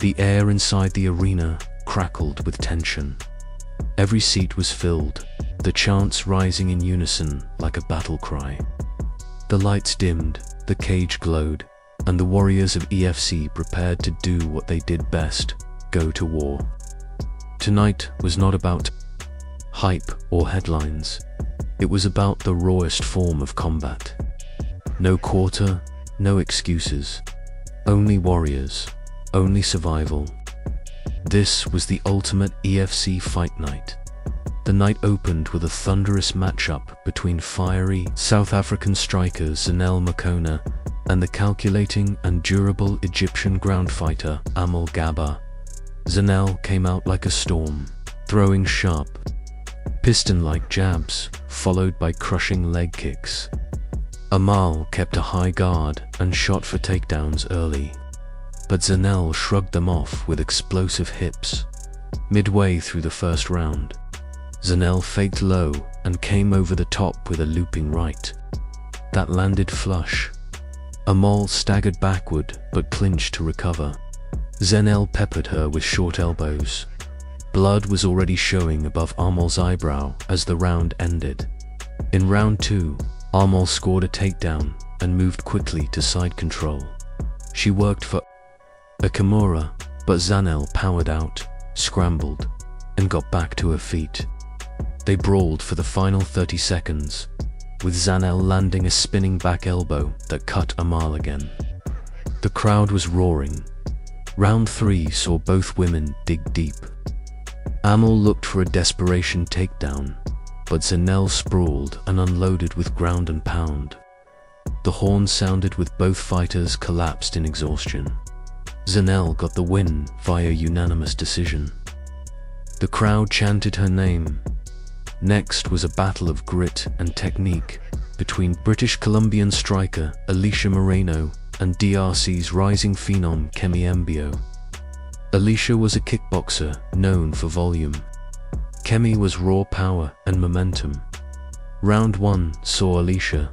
The air inside the arena crackled with tension. Every seat was filled, the chants rising in unison like a battle cry. The lights dimmed, the cage glowed, and the warriors of EFC prepared to do what they did best: go to war. Tonight was not about hype or headlines. It was about the rawest form of combat. No quarter, no excuses. Only warriors, only survival. This was the ultimate EFC fight night. The night opened with a thunderous matchup between fiery South African striker Zanel Makona and the calculating and durable Egyptian ground fighter Amal Gaba. Zanel came out like a storm, throwing sharp, piston-like jabs, followed by crushing leg kicks. Amal kept a high guard and shot for takedowns early, but Zanel shrugged them off with explosive hips. Midway through the first round, Zanel faked low and came over the top with a looping right that landed flush. Amal staggered backward but clinched to recover. Zanel peppered her with short elbows. Blood was already showing above Amal's eyebrow as the round ended. In round 2, Amal scored a takedown and moved quickly to side control. She worked for a Kimura, but Zanel powered out, scrambled, and got back to her feet. They brawled for the final 30 seconds, with Zanel landing a spinning back elbow that cut Amal again. The crowd was roaring. Round 3 saw both women dig deep. Amal looked for a desperation takedown, but Zanel sprawled and unloaded with ground and pound. The horn sounded with both fighters collapsed in exhaustion. Zanel got the win via unanimous decision. The crowd chanted her name. Next was a battle of grit and technique between British Columbian striker Alicia Moreno and DRC's rising phenom Kemi Mbio. Alicia was a kickboxer known for volume. Kemi was raw power and momentum. Round 1 saw Alicia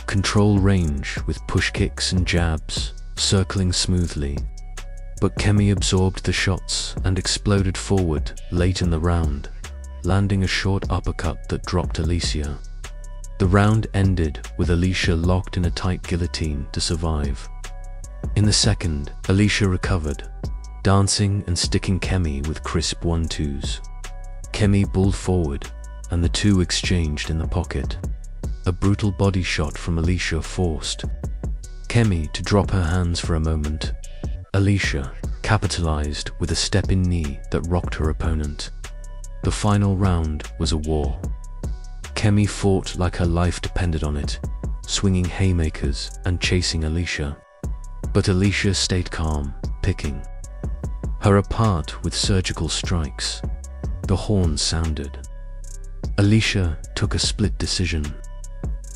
control range with push kicks and jabs, circling smoothly. But Kemi absorbed the shots and exploded forward late in the round, landing a short uppercut that dropped Alicia. The round ended with Alicia locked in a tight guillotine to survive. In the second, Alicia recovered, dancing and sticking Kemi with crisp 1-2s. Kemi balled forward, and the two exchanged in the pocket. A brutal body shot from Alicia forced Kemi to drop her hands for a moment. Alicia capitalized with a step-in knee that rocked her opponent. The final round was a war. Kemi fought like her life depended on it, swinging haymakers and chasing Alicia. But Alicia stayed calm, picking her apart with surgical strikes. The horn sounded. Alicia took a split decision.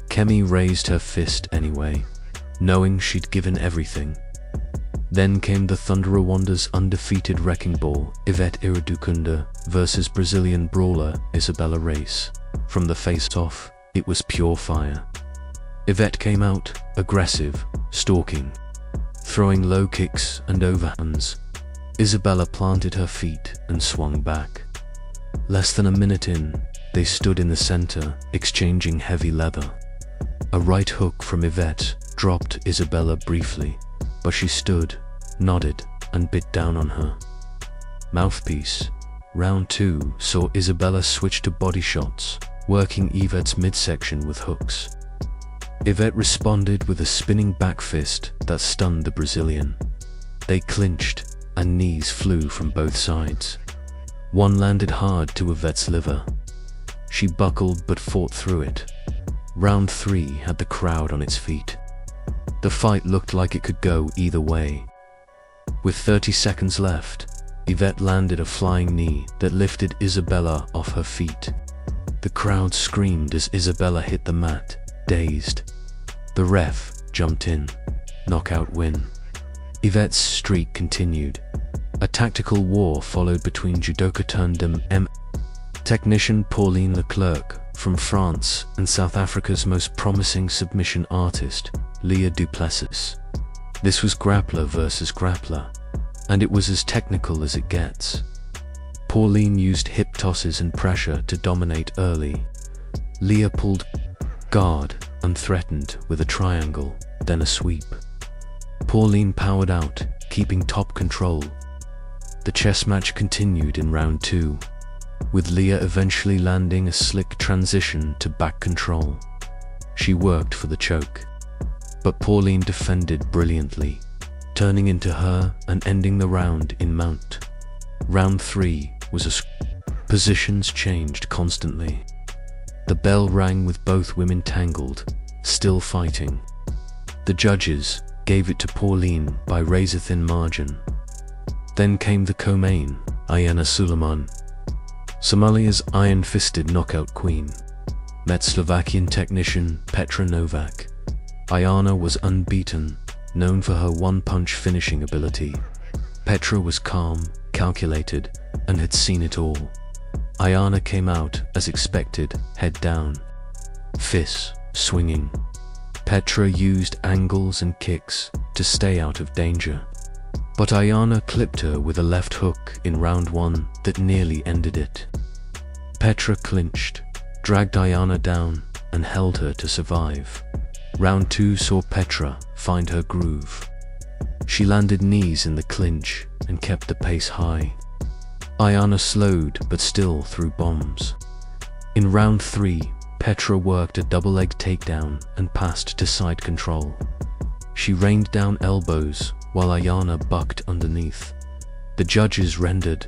Kemi raised her fist anyway, knowing she'd given everything. Then came the Thunder Rwanda's undefeated wrecking ball, Yvette Iradukunda versus Brazilian brawler Isabella Reis. From the face-off, it was pure fire. Yvette came out, aggressive, stalking, throwing low kicks and overhands. Isabella planted her feet and swung back. Less than a minute in, they stood in the center, exchanging heavy leather. A right hook from Yvette dropped Isabella briefly, but she stood, nodded, and bit down on her. Mouthpiece. Round 2 saw Isabella switch to body shots, working Yvette's midsection with hooks. Yvette responded with a spinning back fist that stunned the Brazilian. They clinched, and knees flew from both sides. One landed hard to Yvette's liver. She buckled but fought through it. Round 3 had the crowd on its feet. The fight looked like it could go either way. With 30 seconds left, Yvette landed a flying knee that lifted Isabella off her feet. The crowd screamed as Isabella hit the mat, dazed. The ref jumped in. Knockout win. Yvette's streak continued. A tactical war followed between judoka turned technician Pauline Leclerc from France and South Africa's most promising submission artist, Leah Du Plessis. This was grappler versus grappler. and it was as technical as it gets. Pauline used hip tosses and pressure to dominate early. Leah pulled guard and threatened with a triangle, then a sweep. Pauline powered out, keeping top control. The chess match continued in round 2, with Leah eventually landing a slick transition to back control. She worked for the choke, but Pauline defended brilliantly, turning into her and ending the round in mount. Round 3 was positions changed constantly. The bell rang with both women tangled, still fighting. The judges gave it to Pauline by razor-thin margin. Then came the co-main, Ayana Suleiman, Somalia's iron-fisted knockout queen, met Slovakian technician Petra Novak. Ayana was unbeaten, known for her one-punch finishing ability. Petra was calm, calculated, and had seen it all. Ayana came out as expected, head down, fists swinging. Petra used angles and kicks to stay out of danger, but Ayana clipped her with a left hook in round 1 that nearly ended it. Petra clinched, dragged Ayana down, and held her to survive. Round 2 saw Petra find her groove. She landed knees in the clinch and kept the pace high. Ayana slowed but still threw bombs. In round 3, Petra worked a double-leg takedown and passed to side control. She rained down elbows while Ayana bucked underneath. The judges rendered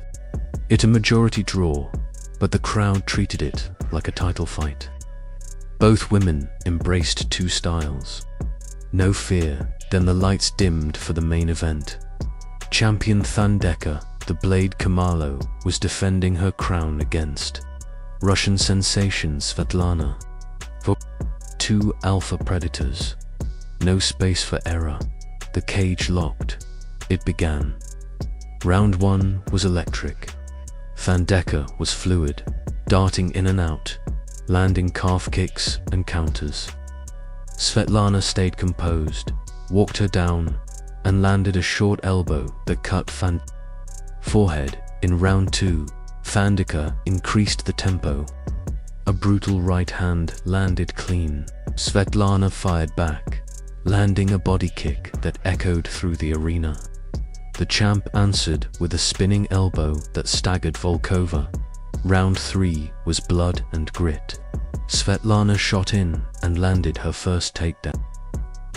it a majority draw, but the crowd treated it like a title fight. Both women embraced 2 styles. No fear, then the lights dimmed for the main event. Champion Thandeka, the Blade Kamalo, was defending her crown against Russian sensation Svetlana. For 2 alpha predators. No space for error. The cage locked. It began. Round 1 was electric. Thandeka was fluid, darting in and out, landing calf kicks and counters. Svetlana stayed composed, walked her down, and landed a short elbow that cut forehead. In round 2, Thandeka increased the tempo. A brutal right hand landed clean. Svetlana fired back, landing a body kick that echoed through the arena. The champ answered with a spinning elbow that staggered Volkova. Round 3 was blood and grit. Svetlana shot in and landed her first takedown.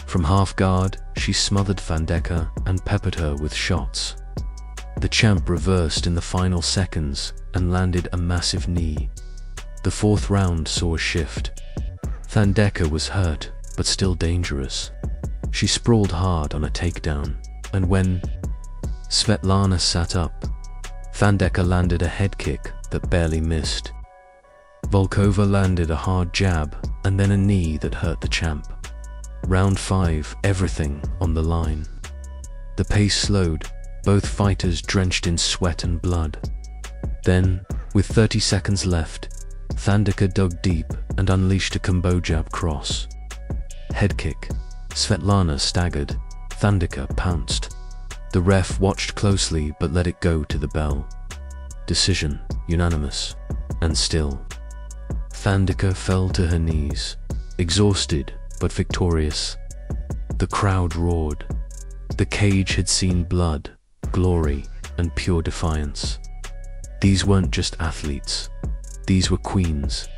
From half guard, she smothered Thandeka and peppered her with shots. The champ reversed in the final seconds and landed a massive knee. The 4th round saw a shift. Thandeka was hurt, but still dangerous. She sprawled hard on a takedown, and when Svetlana sat up, Thandeka landed a head kick that barely missed. Volkova landed a hard jab and then a knee that hurt the champ. Round 5, everything on the line. The pace slowed, both fighters drenched in sweat and blood. Then, with 30 seconds left, Thandeka dug deep and unleashed a combo jab cross. Head kick. Svetlana staggered. Thandeka pounced. The ref watched closely but let it go to the bell. Decision, unanimous. And still, Thandeka fell to her knees, exhausted but victorious. The crowd roared. The cage had seen blood, glory, and pure defiance. These weren't just athletes. These were queens.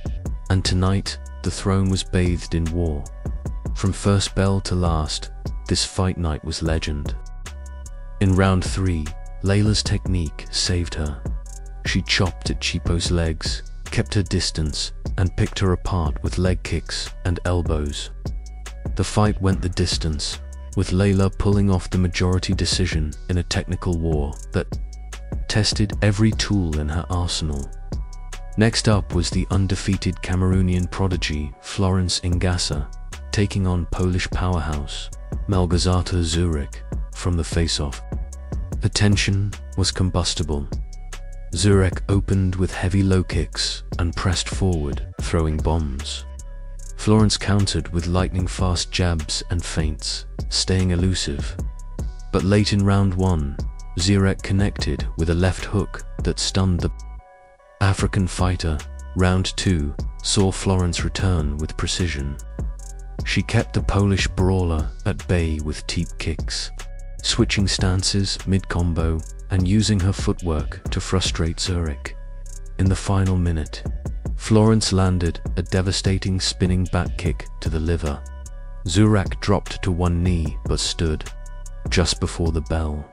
And tonight, the throne was bathed in war. From first bell to last, this fight night was legend. In round 3, Layla's technique saved her. She chopped at Chipo's legs, kept her distance, and picked her apart with leg kicks and elbows. The fight went the distance, with Layla pulling off the majority decision in a technical war that tested every tool in her arsenal. Next up was the undefeated Cameroonian prodigy Florence Ingassa, taking on Polish powerhouse Małgorzata Zurek from the face-off. The tension was combustible. Zurek opened with heavy low kicks and pressed forward, throwing bombs. Florence countered with lightning-fast jabs and feints, staying elusive. But late in round 1, Zurek connected with a left hook that stunned the African fighter. Round 2 saw Florence return with precision. She kept the Polish brawler at bay with teep kicks, switching stances mid-combo and using her footwork to frustrate Zurek. In the final minute, Florence landed a devastating spinning back kick to the liver. Zurek dropped to one knee but stood just before the bell.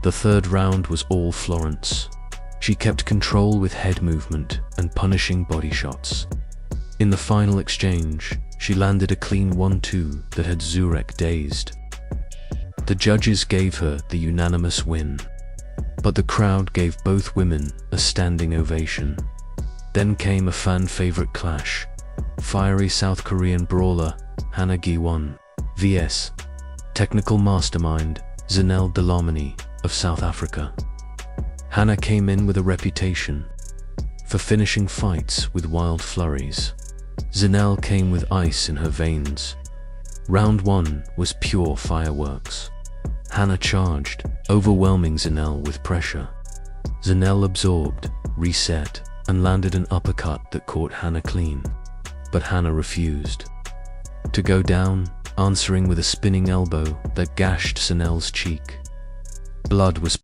The third round was all Florence. She kept control with head movement and punishing body shots. In the final exchange, she landed a clean 1-2 that had Zurek dazed. The judges gave her the unanimous win, but the crowd gave both women a standing ovation. Then came a fan-favorite clash. Fiery South Korean brawler Hannah Gi-won vs. technical mastermind Zanelle Dlamini of South Africa. Hannah came in with a reputation for finishing fights with wild flurries. Zanelle came with ice in her veins. Round 1 was pure fireworks. Hannah charged, overwhelming Zanelle with pressure. Zanelle absorbed, reset, and landed an uppercut that caught Hannah clean. But Hannah refused to go down, answering with a spinning elbow that gashed Zanelle's cheek. Blood was